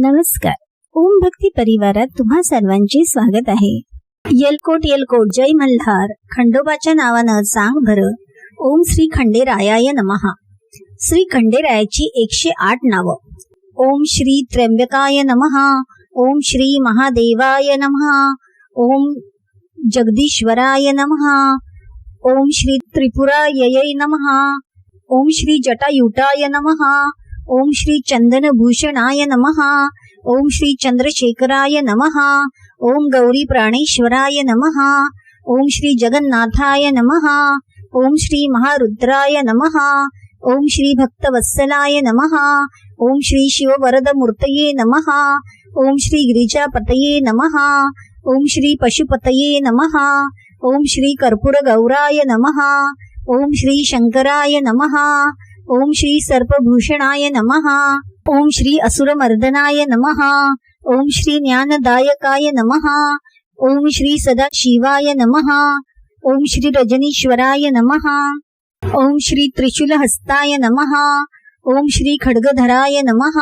नमस्कार. ओम भक्ती परिवारात तुम्हा सर्वांचे स्वागत आहे. येलकोट येलकोट जय मल्हार. खंडोबाच्या नावानं सांग भर. ओम श्री खंडेरायाय नमः. श्री खंडेरायाची 108 नावं. ओम श्री त्र्यंबकाय नमः. ओम श्री महादेवाय नमः. ओम जगदीश्वराय नमः. ओम श्री त्रिपुराययै नमः. ओम श्री जटायुटाय नमः. ओम श्री चंदनभूषणाय नमः. ओम श्री चंद्रशेखराय नमः. ओम गौरी प्राणेश्वराय नमः. ओम श्री जगन्नाथाय नमः. ओम श्री महारुद्राय नमः. ओम श्री भक्तवत्सलाय नमः. ओम श्री शिववरदमूर्तये नमः. ओम श्री गिरिजापतये नमः. ओम श्री पशुपतये नमः. ओम श्री कर्पूरगौराय नमः. ओम श्री शंकराय नमः. ओम श्री सर्पभूषणाय नमः. ओम श्री असुरमर्दनाय नमः. ओम श्री ज्ञानदायकाय नमः. ओम श्री सदाशिवाय नमः. ओम श्री रजनीश्वराय नमः. ओम श्री त्रिशूलहस्ताय नमः. ओम श्री खड्गधराय नमः.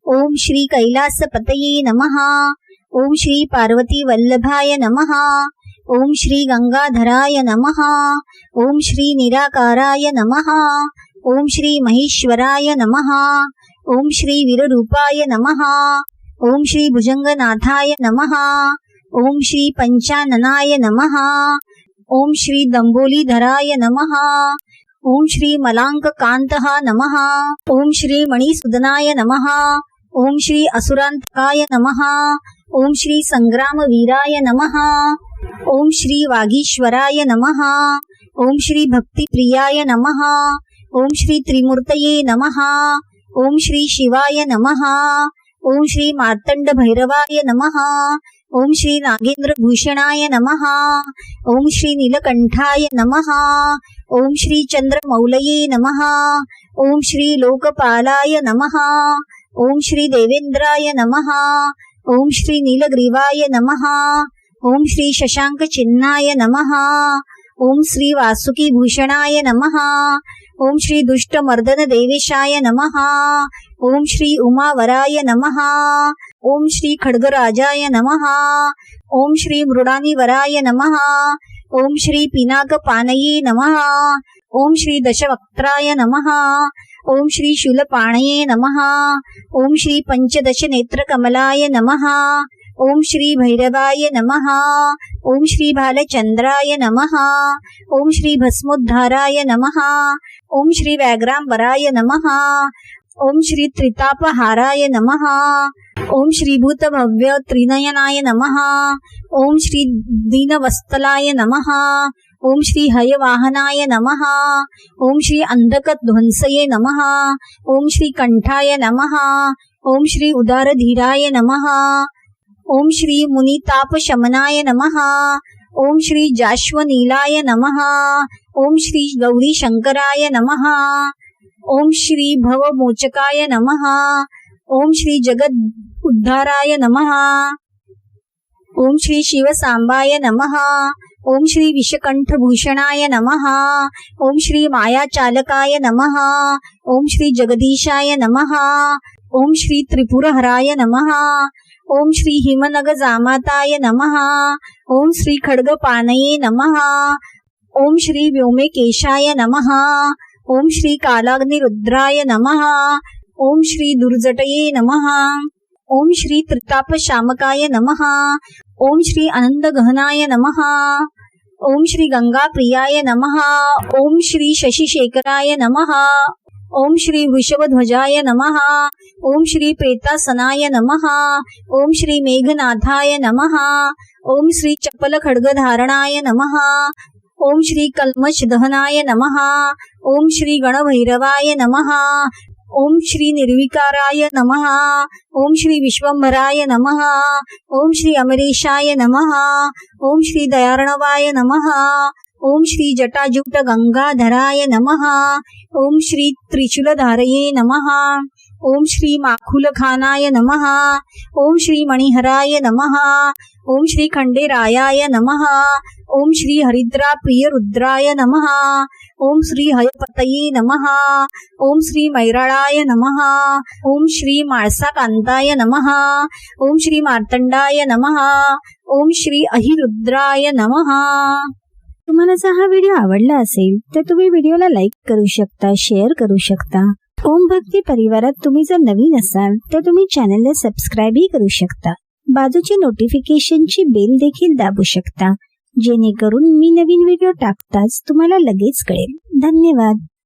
ओम श्री कैलासपतये नमः. ओम श्री पार्वती वल्लभाय नमः. ओम श्री गंगाधराय नमः. ओम श्री निराकाराय नमः. ओम श्री महेश्वराय नमः. ओम श्री वीररूपाय नमः. ओम श्री भुजंगनाथाय नमः. ओम श्री पंचाननाय नमः. ओम श्री दंबोलीधराय नमः. ओम श्री मलांककांतः नमः. ओम श्री मणिसूदनाय नमः. ओम श्री असुरांतकाय नमः. ओम श्री संग्रामवीराय नमः. ओम श्री वागीश्वराय नमः. ओम श्री भक्तिप्रियाय नमः. ओम श्री त्रिमूर्तये नमः. ओम श्री शिवाय नमः. ओम श्री मार्तंड भैरवाय नमः. ओम श्री नागेंद्र भूषणाय नमः. ओम श्री नीलकंठाय नमः. ओम श्री चंद्रमौलये नमः. ओम श्री लोकपालाय नमः. ओम श्री देवेंद्राय नमः. ओम श्री नीलग्रीवाय नमः. ओम श्री शशांक चिन्हाय नमः. ओम श्री वासुकी भूषणाय नमः. ओम श्री दुष्टमर्दन देवेशाय नमः. ओम श्री उमावराय नमः. ओम श्री खड्गराजाय नमः. ओम श्री मृडानीवराय नमः. ओम श्री पिनाकपानये नमः. ओम श्री दशवक्त्राय नमः. ओम श्री शूलपाणये नमः. ओम श्री पंचदश नेत्रकमलाय नमः. ओम श्री भैरवाय नमः. ओम श्री भालचंद्राय नमः. ओम श्री भस्मोद्धाराय नमः. ओम श्री व्याघ्रांबराय नमः. ओम श्री त्रितापहाराय नमः. ओम श्री भूतभव्य त्रिनयनाय नमः. ओम श्री दीनवत्सलाय नमः. ओम श्री हयवाहनाय नमः. ओम श्री अंधकध्वंसये नमः. ओम श्री कंठाय नमः. ओम श्री उदारधीराय नमः. ओम श्री मुनितापशमनाय नमः. ओम श्री जाश्वनीलाय नमः. ओम श्री गौरी शंकराय नमः. ओम श्री भवमोचकाय नमः. ओम श्री जगद उद्धाराय नमः. ओम श्री शिवसांबाय नमः. ओम श्री विषकंठभूषणाय नमः. ओम श्री मायाचालकाय नमः. ओम श्री जगदीशाय नमः. ओम श्री त्रिपुरहराय नमः. ओम श्री हिमनगजामाताय नमः. ओम श्री खड्गपानये नमः. ओम श्री व्योमकेशाय नमः. ओम श्री कालाग्निरुद्राय नमः. ओम श्री दुर्जटये नमः. ओम श्री त्रितापशामकाय नमः. ओम श्री आनंदगहनाय नमः. ओम श्री गंगाप्रियाय नमः. ओम श्री शशिशेखराय नमः. ओम श्री वृषभध्वजाय नमः. ओम श्री प्रेतासनाय नमः. ओम श्री मेघनाथाय नमः. ओम श्री चपल खड्गधारणाय नमः. ओम श्री कल्मषदहनाय नमः. ओम श्री गणभैरवाय नमः. ओम श्री निर्विकाराय नमः. ओम श्री विश्वंभराय नमः. ओम श्री अमरेशाय नमः. ओम श्री दयार्णवाय नमः. ओम श्री जटाजूट गंगाधराय नमः. ओम श्री त्रिशूलधारये नमः. ओम श्री माखुलखानाय नमः. ओम श्री मणिहराय नमः. ओम श्री खंडेरायाय नमः. ओम श्री हरिद्रा प्रिय रुद्राय नमः. ओम श्री हयपतये नमः. ओम श्री मैराळाय नमः. ओम श्री माळसाकांताय नमः. ओम श्री मार्तंडाय नमः. ओम श्री अहिरुद्राय नमः. तुम्हाला जर हा व्हिडिओ आवडला असेल तर तुम्ही व्हिडिओला लाईक करू शकता, शेअर करू शकता. ओम भक्ती परिवारात तुम्ही जर नवीन असाल तर तुम्ही चॅनलला सबस्क्राईबही करू शकता. बाजूची नोटिफिकेशनची बेल देखील दाबू शकता, जेणेकरून मी नवीन व्हिडिओ टाकताच तुम्हाला लगेच कळेल. धन्यवाद.